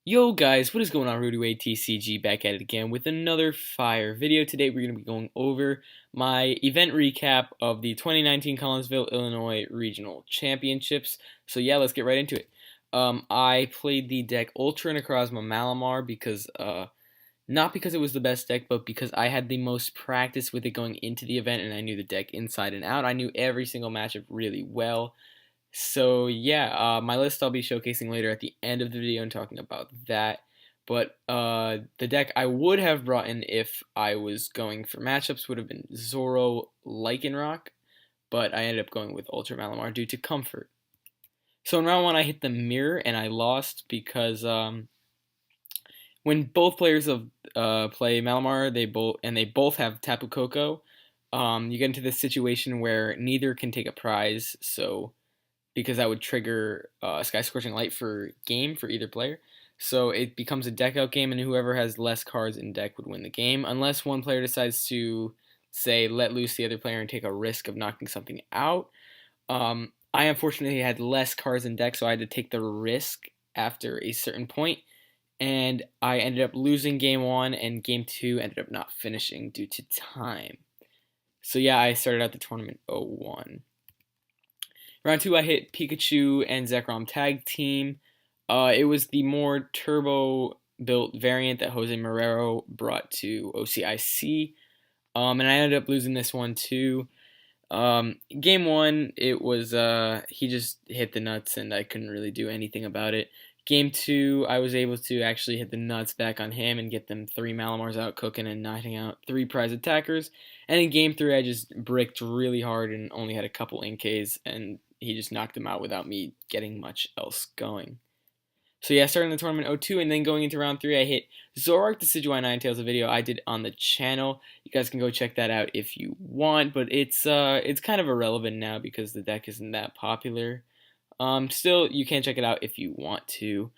Yo guys, what is going on? Rudy TCG back at it again with another fire video. Today we're going to be going over my event recap of the 2019 Collinsville, Illinois Regional Championships. So yeah, let's get right into it. I played the deck Ultra Necrozma Malamar because, not because it was the best deck, but because I had the most practice with it going into the event and I knew the deck inside and out. I knew every single matchup really well. So yeah, my list I'll be showcasing later at the end of the video and talking about that. But the deck I would have brought in if I was going for matchups would have been Zoro Lycanroc, but I ended up going with Ultra Malamar due to comfort. So in round one I hit the mirror and I lost because when both players of play Malamar, they both have Tapu Koko. You get into this situation where neither can take a prize, so because that would trigger Sky Scorching Light for game for either player. So it becomes a deck out game, and whoever has less cards in deck would win the game, unless one player decides to, say, let loose the other player and take a risk of knocking something out. I unfortunately had less cards in deck, so I had to take the risk after a certain point, and I ended up losing game one, and game two ended up not finishing due to time. So yeah, I started out the tournament 0-1. Round two, I hit Pikachu and Zekrom Tag Team. It was the more turbo built variant that Jose Marrero brought to OCIC, and I ended up losing this one too. Game one, it was he just hit the nuts, and I couldn't really do anything about it. Game two, I was able to actually hit the nuts back on him and get them 3 Malamars out cooking and knocking out 3 prize attackers. And in game three, I just bricked really hard and only had a couple NKs, and he just knocked them out without me getting much else going. So yeah, starting the tournament 0-2, and then going into round 3, I hit Zoroark Decidueye Ninetales, a video I did on the channel. You guys can go check that out if you want, but it's kind of irrelevant now because the deck isn't that popular. Still, you can check it out if you want to.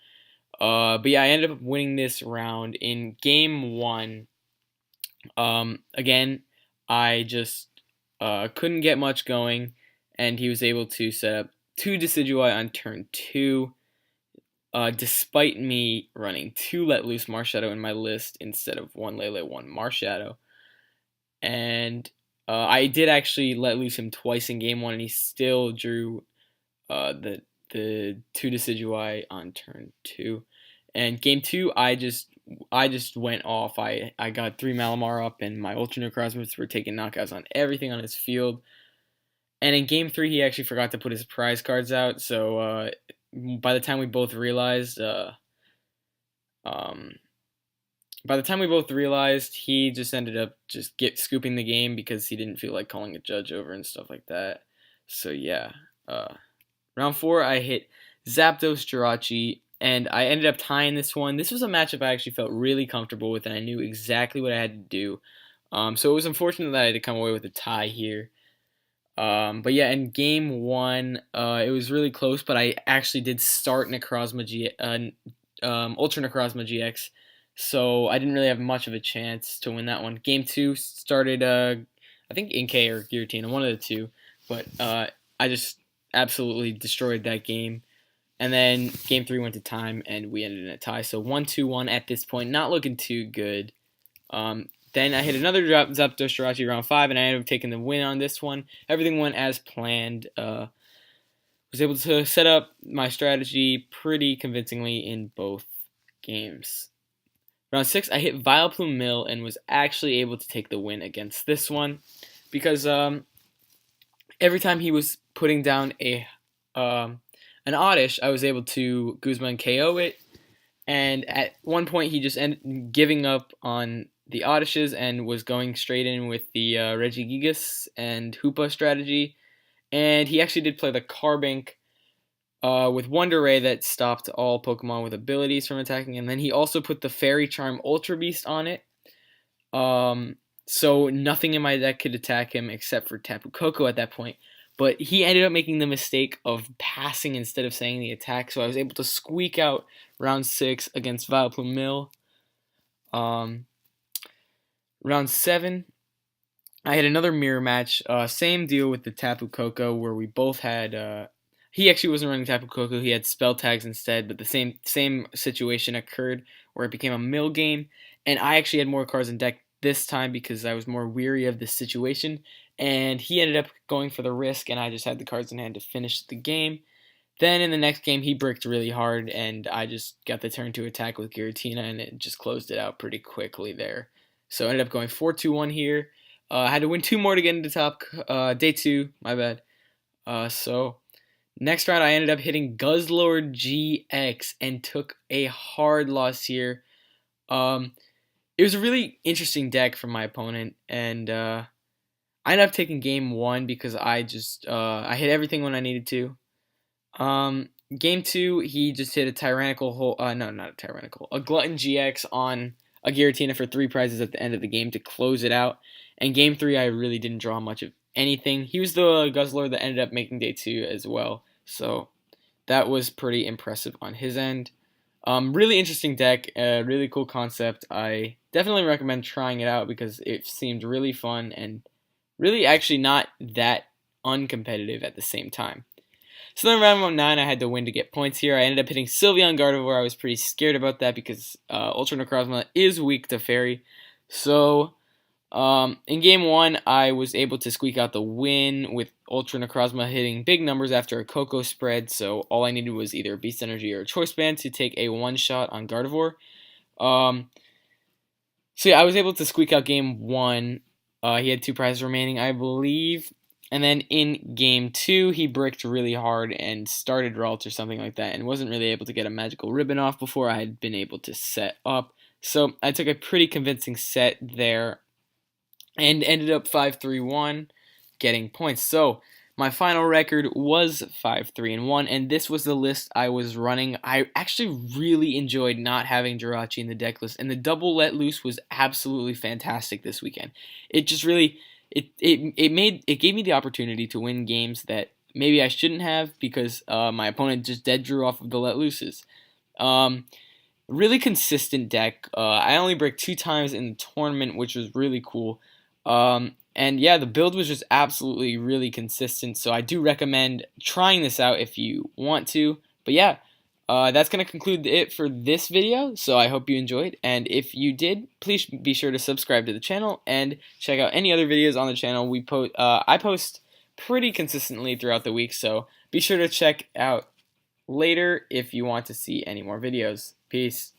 But yeah, I ended up winning this round in game one. Again, I just couldn't get much going, and he was able to set up 2 Decidueye on turn 2, despite me running 2 Let Loose Marshadow in my list instead of 1 Lele, 1 Marshadow. And I did actually let loose him twice in game one, and he still drew the 2 Decidueye on turn 2. And game 2, I just went off. I got 3 Malamar up, and my Ultra Necrozmas were taking knockouts on everything on his field. And in game 3, he actually forgot to put his prize cards out. So by the time we both realized, he just ended up scooping the game because he didn't feel like calling a judge over and stuff like that. So yeah, round 4, I hit Zapdos Jirachi, and I ended up tying this one. This was a matchup I actually felt really comfortable with, and I knew exactly what I had to do. So it was unfortunate that I had to come away with a tie here. But yeah, in game 1, it was really close, but I actually did start Ultra Necrozma GX, so I didn't really have much of a chance to win that one. Game 2 started, I think Inkay or Giratina, one of the two, but I just absolutely destroyed that game. And then game 3 went to time, and we ended in a tie. So 1-2-1 at this point, not looking too good. Then I hit another Zapdos Jirachi round 5, and I ended up taking the win on this one. Everything went as planned. Was able to set up my strategy pretty convincingly in both games. Round 6, I hit Vileplume Mill and was actually able to take the win against this one because every time he was putting down an Oddish, I was able to Guzma and KO it. And at one point, he just ended giving up on the Oddishes and was going straight in with the Regigigas and Hoopa strategy. And he actually did play the Carbink with Wonder Ray that stopped all Pokemon with abilities from attacking. And then he also put the Fairy Charm Ultra Beast on it. So nothing in my deck could attack him except for Tapu Koko at that point. But he ended up making the mistake of passing instead of saying the attack, so I was able to squeak out round 6 against Vileplume Mill. Round 7, I had another mirror match. Same deal with the Tapu Koko, where we both had He actually wasn't running Tapu Koko. He had spell tags instead, but the same situation occurred where it became a mill game, and I actually had more cards in deck this time because I was more weary of the situation, and he ended up going for the risk, and I just had the cards in hand to finish the game. Then in the next game, he bricked really hard, and I just got the turn to attack with Giratina, and it just closed it out pretty quickly there. So I ended up going 4-2-1 here. I had to win 2 more to get into top. Day 2, my bad. So next round, I ended up hitting Guzzlord GX and took a hard loss here. It was a really interesting deck from my opponent, and I ended up taking game 1 because I hit everything when I needed to. Game 2, he just hit a tyrannical no, not a tyrannical, a glutton GX on a Giratina for 3 prizes at the end of the game to close it out. And game 3, I really didn't draw much of anything. He was the Guzzler that ended up making day 2 as well, so that was pretty impressive on his end. Really interesting deck, really cool concept. I definitely recommend trying it out because it seemed really fun and really actually not that uncompetitive at the same time. So then round 9, I had to win to get points here. I ended up hitting Sylveon Gardevoir. I was pretty scared about that because Ultra Necrozma is weak to Fairy. So in game 1, I was able to squeak out the win with Ultra Necrozma hitting big numbers after a Coco spread. So all I needed was either a Beast Energy or a Choice Band to take a one-shot on Gardevoir. So yeah, I was able to squeak out game 1. He had 2 prizes remaining, I believe. And then in game 2, he bricked really hard and started Ralt or something like that and wasn't really able to get a magical ribbon off before I had been able to set up. So I took a pretty convincing set there and ended up 5-3-1, getting points. So my final record was 5-3-1, and this was the list I was running. I actually really enjoyed not having Jirachi in the deck list, and the double let loose was absolutely fantastic this weekend. It just really it gave me the opportunity to win games that maybe I shouldn't have because my opponent just dead drew off of the let looses. Really consistent deck. I only break 2 times in the tournament, which was really cool. And yeah, the build was just absolutely really consistent, so I do recommend trying this out if you want to. But yeah, that's going to conclude it for this video, so I hope you enjoyed, and if you did, please be sure to subscribe to the channel and check out any other videos on the channel. I post pretty consistently throughout the week, so be sure to check out later if you want to see any more videos. Peace.